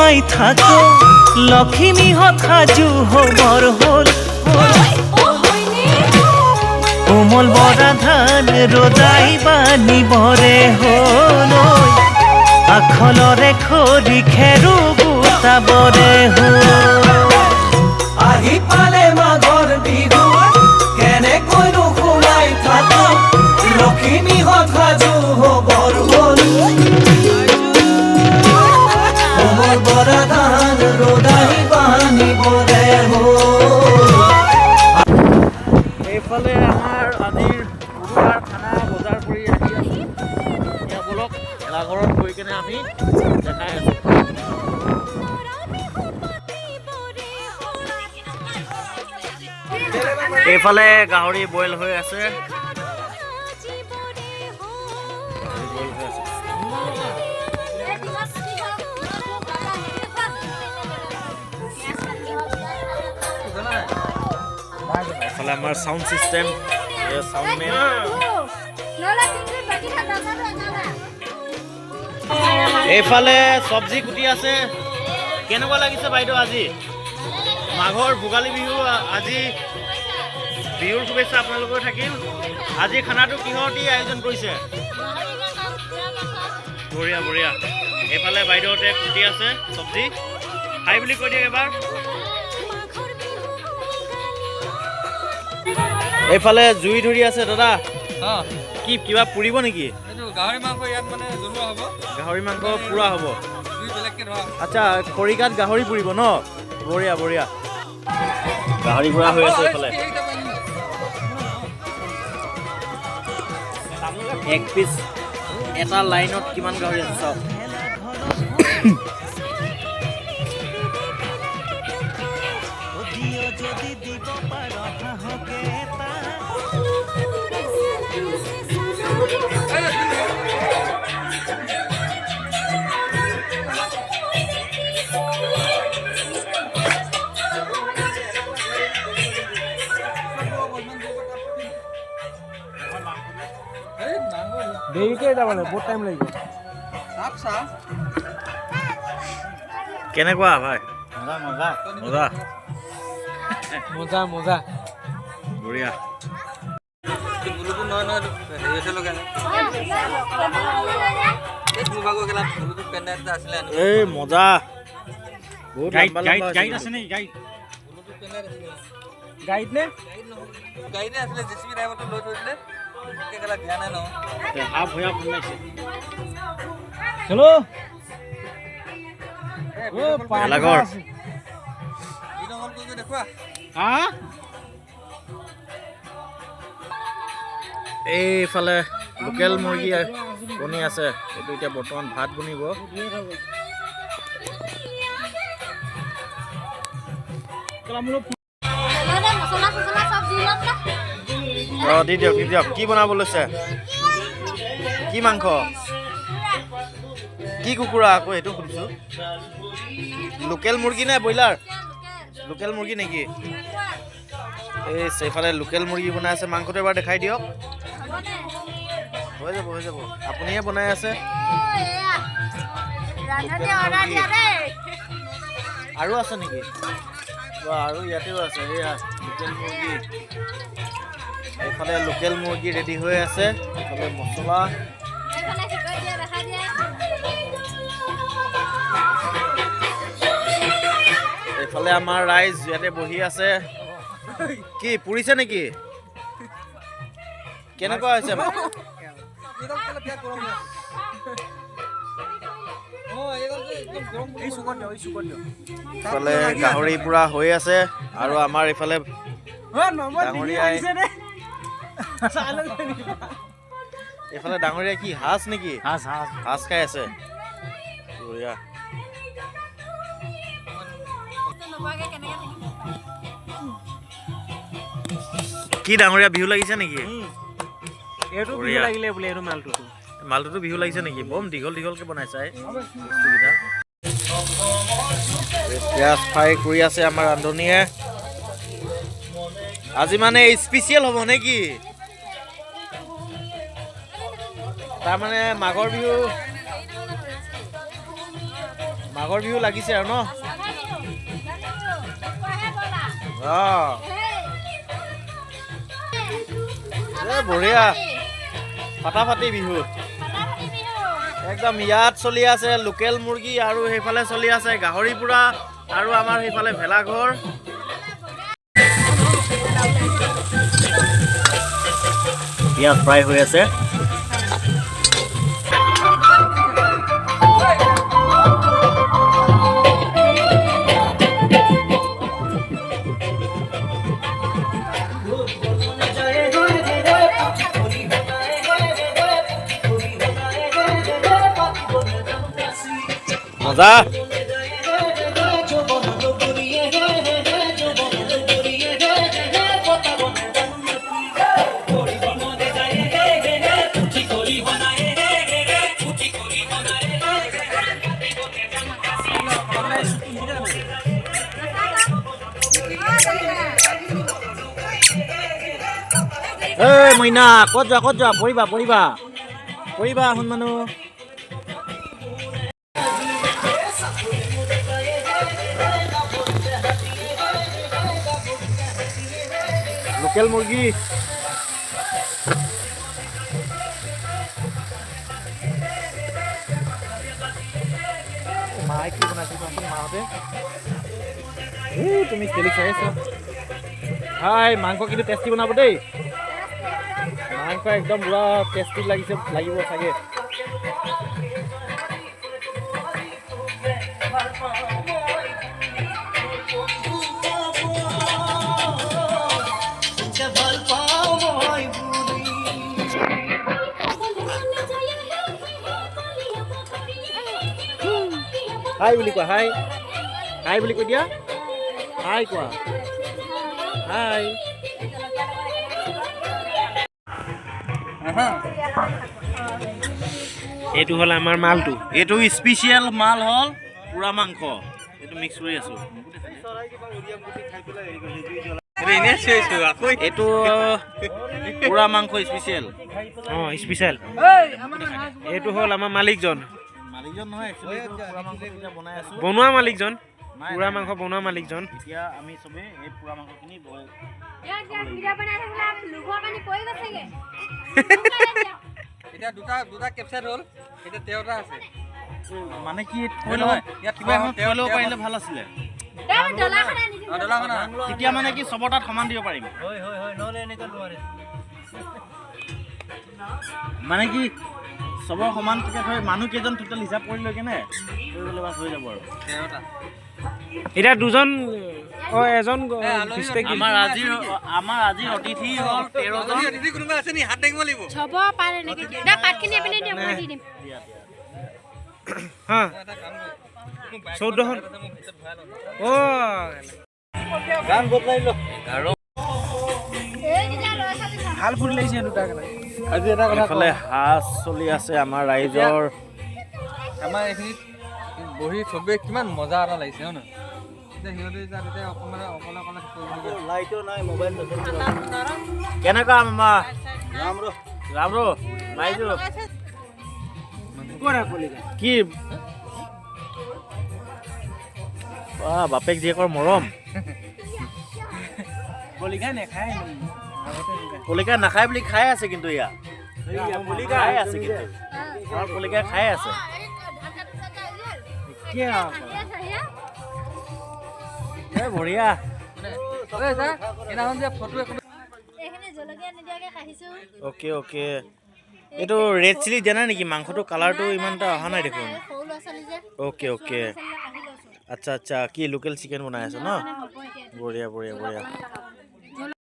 ঘুমাই থাকো লখিমী সাজু হবৰ হ'ল কোমল বৰা ধান ৰজাই বানিবৰে হ'ল আখলৰে খৰি খেৰু গোটাবৰে হ'ল আহি পালে মাঘৰ বিহু কেনেকৈনো ঘুমাই থাকো লখিমী সাজু হবৰ হ'ল কোমল বৰা ধান ৰজাই বানিবৰে হ'ল এইফালে আমাৰ আজিৰ পুৰুষাৰ খানা বজাৰ কৰি আহি আছো এতিয়া বলক ভেলাঘৰত গৈ কেনে আমি দেখাই আছো এইফালে গাহৰি বইল হৈ আছে এইফালে আমাৰ সাউন্ড সিস্টেম সাউন্ডমেন এইফালে চব্জি কুটি আছে কেনেকুৱা লাগিছে বাইদেউ আজি মাঘৰ ভোগালী বিহু আজি বিহুৰ শুভেচ্ছা আপোনালোকৰ থাকিল আজি খানাটো কিহৰ দি আয়োজন কৰিছে বঢ়িয়া বঢ়িয়া এইফালে বাইদেউতে কুটি আছে চব্জি খাই বুলি কৈ দিয়ক এবাৰ এইফালে জুই ধৰি আছে দাদা কি কিবা পুৰিব নেকি গাহৰি মাংস ইয়াত মানে জ্বলোৱা হ'ব গাহৰি মাংস পুৰা হ'ব জুই বেলেগকে ধৰা আচ্ছা খৰিকাত গাহৰি পুৰিব ন বঢ়িয়া বঢ়িয়া গাহৰি পুৰা হৈ আছে এইফালে এক পিচ এটা লাইনত কিমান গাহৰি আছে চাওক দেৰিকে যাব লাগিব বহুত টাইম লাগিব কেনেকুৱা ভাই মজা মজা মজা মজা বঢ়িয়া এই মজা বহুত গাইড আছে নেকি গাইড গাইড নে গাইড আছিলে জেচিবি ড্ৰাইভাৰটো লৈ থৈছিলে কেলা ধ্যান ন হাফ ভয়া বনাইছে চলো ও পালাগৰ ইনহল কই দেখুৱা হা এইফালে লোকেল মুৰ্গী বনি আছে এইটো এতিয়া বৰ্তমান ভাত বনিব দি দিয়ক কি বনাব লৈছে কি মাংস কি কুকুৰা আকৌ এইটো সুধিছো লোকেল মুৰ্গী নে ব্ৰইলাৰ লোকেল মুৰ্গী নেকি এই সেইফালে লোকেল মুৰ্গী বনাই আছে মাংসটো এবাৰ দেখাই দিয়ক হৈ যাব আপুনিহে বনাই আছে আৰু আছে নেকি আৰু ইয়াতেও আছে এয়া লোকেল মুৰ্গী এইফালে লোকেল মুৰ্গী ৰেডি হৈ আছে এইফালে মছলা এইফালে আমাৰ ৰাইজ ইয়াতে বহি আছে কি পুৰিছে নেকি কেনেকুৱা হৈছে এইফালে গাহৰি পুৰা হৈ আছে আৰু আমাৰ এইফালে এইফালে ডাঙৰীয়া কি হাঁস নেকি হাঁস খাই আছে বঢ়িয়া কি ডাঙৰীয়া বিহু লাগিছে নেকি এইটো বিহু লাগিলে বোলে এইটো মালটোতো বিহু লাগিছে নেকি বম দীঘলকে বনাইছে বস্তুকেইটা পিঁয়াজ ফ্ৰাই কৰি আছে আমাৰ ৰান্ধনীয়ে আজি মানে স্পেচিয়েল হ'ব নেকি তাৰমানে মাঘৰ মাঘৰ বিহু লাগিছে আৰু ন অঁ বঢ়িয়া ফাটাফাটি বিহু একদম ইয়াত চলি আছে লোকেল মুৰ্গী আৰু সেইফালে চলি আছে গাহৰি পোৰা আৰু আমাৰ সেইফালে ভেলাঘৰ পিঁয়াজ ফ্ৰাই হৈ আছে মজা এই মইনা ক'ত যোৱা পৰিবা শুন মানুহ লোকেল মুৰ্গী মায়ে কি বনাইছে মাহঁতে তুমি খেলি চাই আছা হাই মাংস কিন্তু টেষ্টি বনাব দেই মাংস একদম পুৰা টেষ্টি লাগিব চাগে হাই বুলি কোৱা হাই বুলি কৈ দিয়া হাই কোৱা হাই এইটো হ'ল আমাৰ মালটো এইটো স্পেচিয়েল মাল হ'ল পুৰা মাংস এইটো মিক্স কৰি আছো এইটো পুৰা মাংস স্পেচিয়েল অঁ স্পেচিয়েল এইটো হ'ল আমাৰ মালিকজন নহয় বনোৱা মালিকজন পুৰা মাংস বনোৱা মালিকজন এতিয়া আমি চবে এই পুৰা মাংসখিনি এতিয়া দুটা কেপচাৰ হ'ল এতিয়া তেৰটা আছে মানে কি ইয়াত কিবা এখন তেল ল'ব পাৰিলে ভাল আছিলে তেতিয়া মানে কি চবৰ তাত সমান দিব পাৰিম মানে কি চবৰ সমান মানুহ কেইজন টোটেল হিচাপ কৰি লৈ কেনে বাছ হৈ যাব আৰু এতিয়া দুজন এজন আমাৰ আজিৰ অতিথি হ'ল 13জন অতিথি কোনোবা আছে নি হাত দাঙিব লাগিব ছব পাৰে নেকি না পাতখিনি আপুনি দিম মই দি দিম হা 14খন ও গান বদলাই ল ভাল ফুৰি লাগিছে দুটা আজি এটা কথা ক'লে হাঁচ চলি আছে আমাৰ ৰাইজৰ আমাৰ এইখিনিত বহি চবে কিমান মজা এটা লাগিছে হয় নহয় এতিয়া সিহঁতে যাতে অকণমান অকলে লাইটো নাই মোবাইল কেনেকুৱা মামা ৰাম ৰ লাইটো কি বাপেক জীয়েকৰ মৰম কলিকা নাখায় বুলি খাই আছে কিন্তু ইয়াত খাই আছে কিন্তু কলিকা খাই আছে বঢ়িয়া অ'কে অ'কে এইটো ৰেড চিলি দিয়া নাই নেকি মাংসটো কালাৰটো ইমান এটা অহা নাই দেখোন অ'কে অ'কে আচ্ছা আচ্ছা কি লোকেল চিকেন বনাই আছে ন বঢ়িয়া বঢ়িয়া বঢ়িয়া